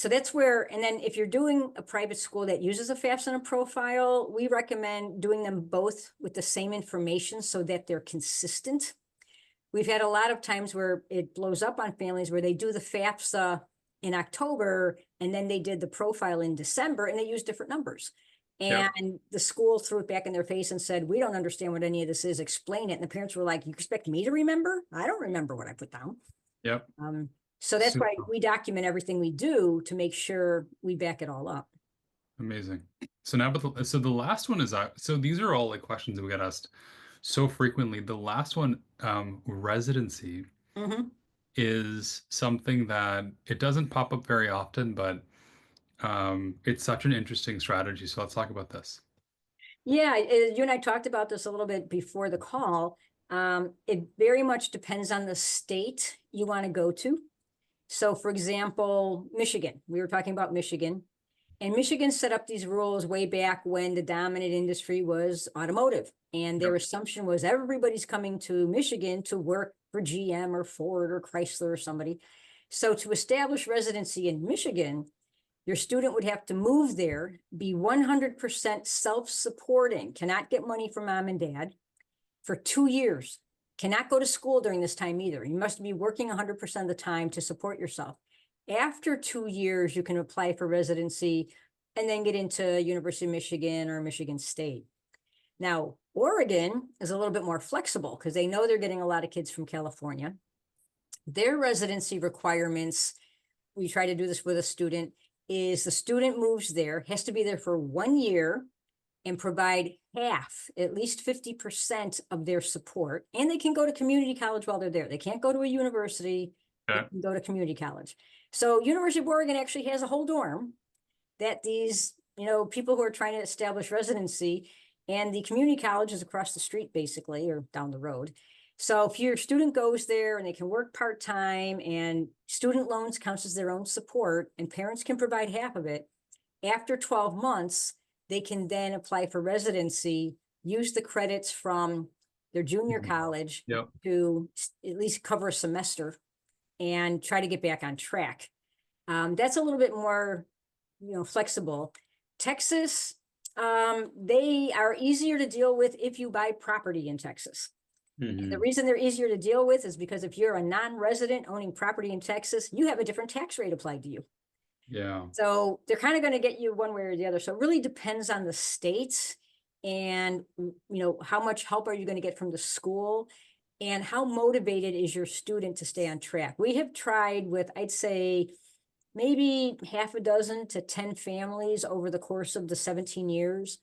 that's where, and then if you're doing a private school that uses a FAFSA and a profile, we recommend doing them both with the same information so that they're consistent. We've had a lot of times where it blows up on families where they do the FAFSA in October and then they did the profile in December and they used different numbers. Yep. And the school threw it back in their face and said, we don't understand what any of this is. Explain it. And the parents were like, you expect me to remember? I don't remember what I put down. Yep. So that's why Super. we document everything we do to make sure we back it all up. Amazing. So now, but so the last one is so these are all like questions that we get asked so frequently. The last one, residency, Mhm. is something that it doesn't pop up very often, but it's such an interesting strategy. So let's talk about this. Yeah, you and I talked about this a little bit before the call. It very much depends on the state you want to go to. So for example, Michigan, we were talking about Michigan, and Michigan set up these rules way back when the dominant industry was automotive. And their Yep. assumption was everybody's coming to Michigan to work for GM or Ford or Chrysler or somebody. So to establish residency in Michigan, your student would have to move there, be 100% self-supporting, cannot get money from mom and dad for 2 years, cannot go to school during this time either. You must be working 100% of the time to support yourself. After 2 years, you can apply for residency and then get into University of Michigan or Michigan State. Now, Oregon is a little bit more flexible because they know they're getting a lot of kids from California. Their residency requirements, we try to do this with a student, is the student moves there, has to be there for 1 year and provide half, at least 50% of their support. And they can go to community college while they're there. They can't go to a university, they Okay. can go to community college. So University of Oregon actually has a whole dorm that these, people who are trying to establish residency, and the community college is across the street basically, or down the road. So if your student goes there and they can work part-time and student loans counts as their own support and parents can provide half of it, after 12 months, they can then apply for residency, use the credits from their junior Mhm. college Yep. to at least cover a semester and try to get back on track. That's a little bit more, flexible. Texas, they are easier to deal with if you buy property in Texas. And the Hmm. reason they're easier to deal with is because if you're a non-resident owning property in Texas, you have a different tax rate applied to you. Yeah. So they're kind of going to get you one way or the other. So it really depends on the state and, how much help are you going to get from the school and how motivated is your student to stay on track. We have tried with, I'd say, maybe half a dozen to 10 families over the course of the 17 years.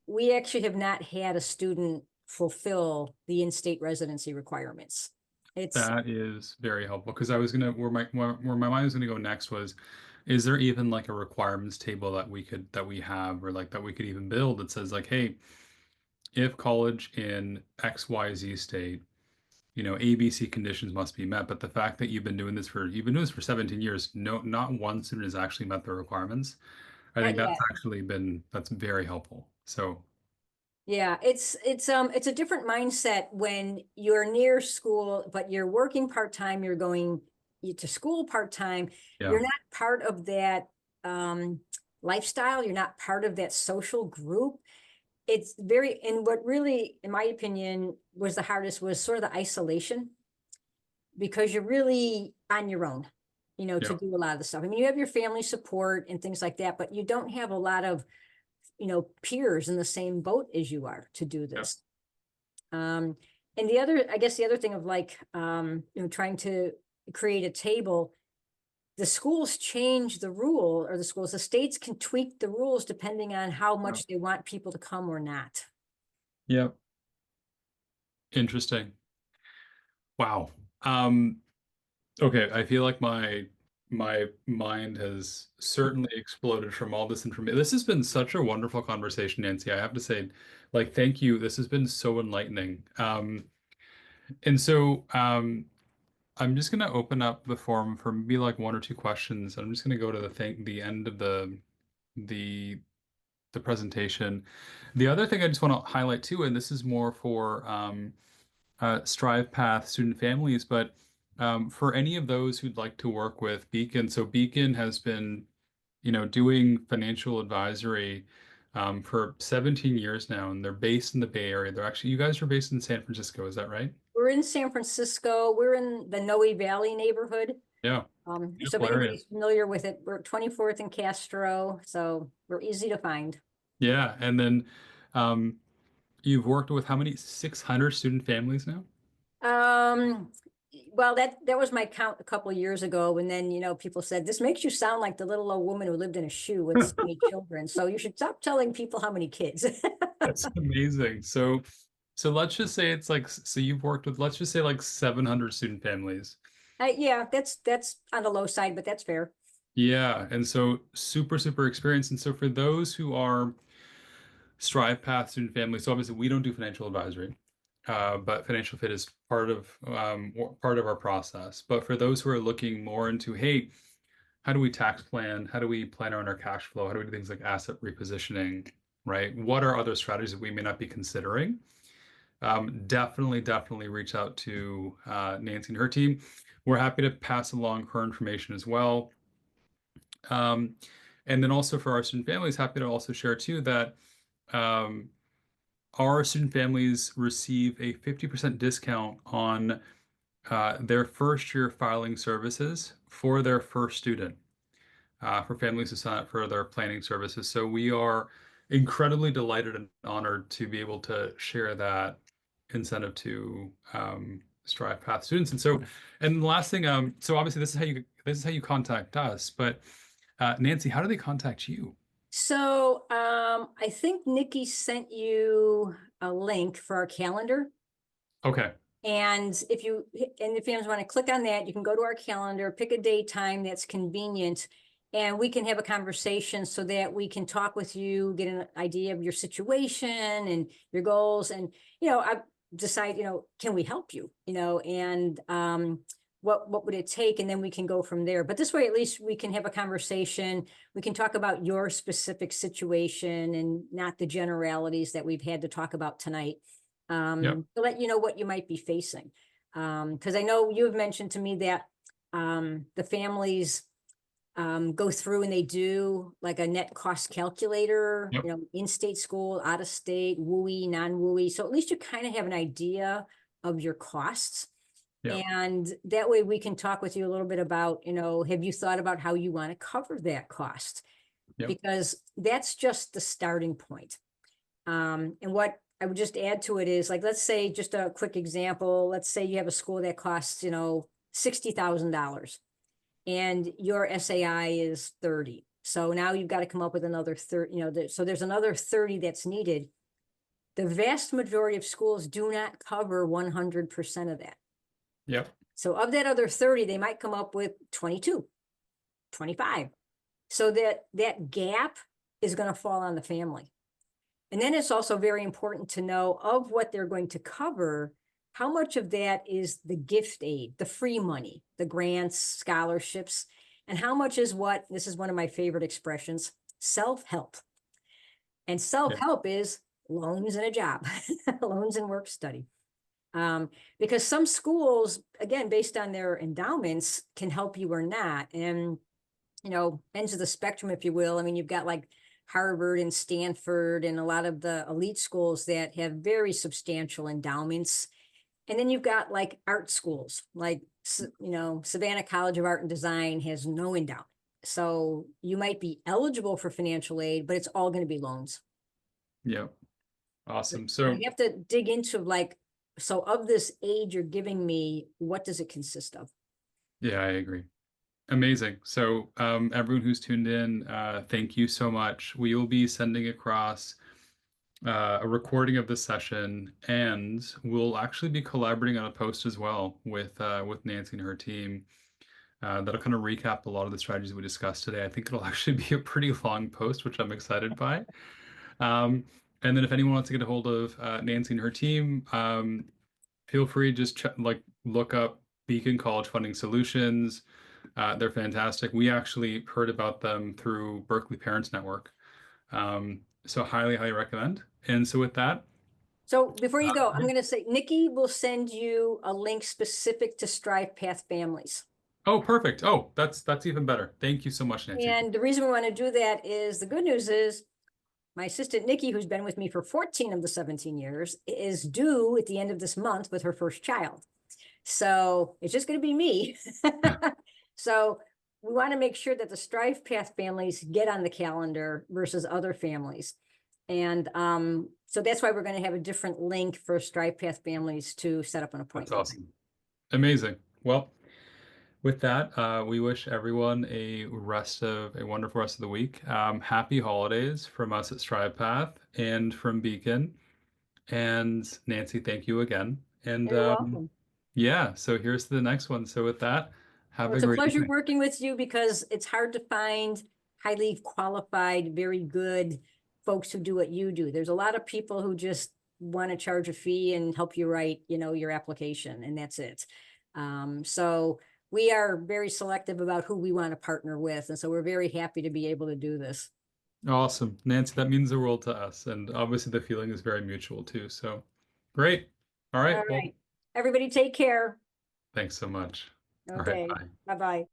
We actually have not had a student fulfill the in-state residency requirements. It's That is very helpful because I was gonna where my mind was gonna go next was, is there even like a requirements table that we have or like that we could even build that says like, hey, if college in XYZ state, ABC conditions must be met. But the fact that you've been doing this for 17 years, no, not one student has actually met the requirements. I not think that's yet. actually that's very helpful. So Yeah, it's a different mindset when you're near school, but you're working part-time, you're going to school part-time. yeah, You're not part of that um lifestyle, you're not part of that social group. It's very, and what really, in my opinion, was the hardest was sort of the isolation because you're really on your own, to yeah, do a lot of the stuff. I mean, you have your family support and things like that, but you don't have a lot of, peers in the same boat as you are to do yeah. this. Um, and I guess the other thing of like, trying to create a table, the schools change the rule, or the states can tweak the rules depending on how Yeah. much they want people to come or not. Yeah. Interesting. Wow. Um, okay, I feel like my mind has certainly exploded from all this information. This has been such a wonderful conversation, Nancy. I have to say, like, thank you. This has been so enlightening. And so I'm just gonna open up the forum for maybe like one or two questions. I'm just gonna go to the end of the the presentation. The other thing I just want to highlight too, and this is more for StrivePath student families, but for any of those who'd like to work with Beacon, so Beacon has been, doing financial advisory for 17 years now, and they're based in the Bay Area. You guys are based in San Francisco, is that right? We're in San Francisco. We're in the Noe Valley neighborhood. Yeah, So if beautiful area. anybody's familiar with it, we're 24th and Castro, so we're easy to find. Yeah, and then um, you've worked with how many? 600 student families now? Um, Well, that was my count a couple of years ago, and then, people said, this makes you sound like the little old woman who lived in a shoe with so many children. So you should stop telling people how many kids. That's amazing. So let's just say it's like, so you've worked with, let's just say like 700 student families. Yeah, that's on the low side, but that's fair. Yeah. And so super, super experienced. And so for those who are StrivePath student families, so obviously we don't do financial advisory, but financial fit is part of our process. But for those who are looking more into, hey, how do we tax plan? How do we plan around our cash flow? How do we do things like asset repositioning, right? What are other strategies that we may not be considering? Definitely reach out to Nancy and her team. We're happy to pass along her information as well. Um, and then also for our student families, happy to also share too that um, our student families receive a 50% discount on their first year filing services for their first student, for families who sign up for their planning services. So we are incredibly delighted and honored to be able to share that incentive to StrivePath students. And the last thing, so obviously this is how you contact us, but Nancy, how do they contact you? So, I think Nikki sent you a link for our calendar. Okay. And if you want to click on that, you can go to our calendar, pick a day time that's convenient, and we can have a conversation so that we can talk with you, get an idea of your situation and your goals, and I decide, can we help you, and what would it take, and then we can go from there. But this way, at least we can have a conversation. We can talk about your specific situation and not the generalities that we've had to talk about tonight, Yep. to let you know what you might be facing. Because I know you've mentioned to me that the families go through and they do like a net cost calculator, Yep. in-state school, out of state, WUI, non-WUI. So at least you kind of have an idea of your costs. Yep. And that way we can talk with you a little bit about, have you thought about how you want to cover that cost? Yep. Because that's just the starting point. And what I would just add to it is, like, let's say, just a quick example, let's say you have a school that costs, $60,000 and your SAI is 30. So now you've got to come up with another 30, so there's another 30 that's needed. The vast majority of schools do not cover 100% of that. Yep. So of that other 30, they might come up with 22, 25. So that gap is going to fall on the family. And then it's also very important to know, of what they're going to cover, how much of that is the gift aid, the free money, the grants, scholarships, and how much is what, this is one of my favorite expressions, self-help. And self-help is loans and a job, loans and work study. Because some schools, again, based on their endowments, can help you or not. And, ends of the spectrum, if you will. I mean, you've got like Harvard and Stanford and a lot of the elite schools that have very substantial endowments. And then you've got like art schools, like, Savannah College of Art and Design has no endowment. So you might be eligible for financial aid, but it's all going to be loans. Yep. Awesome. You So have to dig into, like, so of this aid you're giving me, what does it consist of? yeah, I agree. Amazing. So, everyone who's tuned in, thank you so much. We will be sending across a recording of this session, and we'll actually be collaborating on a post as well with Nancy and her team. That'll kind of recap a lot of the strategies we discussed today. I think it'll actually be a pretty long post, which I'm excited by. Um, and then if anyone wants to get a hold of Nancy and her team, feel free to just look up Beacon College Funding Solutions. They're fantastic. We actually heard about them through Berkeley Parents Network. So highly recommend. And so with that, So before you go, I'm yeah. going to say Nikki will send you a link specific to StrivePath families. Oh, perfect. Oh, that's even better. Thank you so much, Nancy. And the reason we want to do that is, the good news is my assistant Nikki, who's been with me for 14 of the 17 years, is due at the end of this month with her first child. So it's just going to be me. So we want to make sure that the StrivePath families get on the calendar versus other families. And so that's why we're going to have a different link for StrivePath families to set up an That's appointment. awesome. Amazing. Well, with that, we wish everyone a wonderful rest of the week. Happy holidays from us at StrivePath and from Beacon. And Nancy, thank you again. And You're welcome. yeah, so here's the next one. So with that, have Well, a it's a great pleasure evening. working with you because it's hard to find highly qualified, very good folks who do what you do. There's a lot of people who just want to charge a fee and help you write, your application, and that's it. So we are very selective about who we want to partner with, and so we're very happy to be able to do this. Awesome. Nancy, that means the world to us. And obviously the feeling is very mutual too. So great. All All right. Well, right. Everybody take care. thanks so much. All right. Okay. Bye. Bye-bye.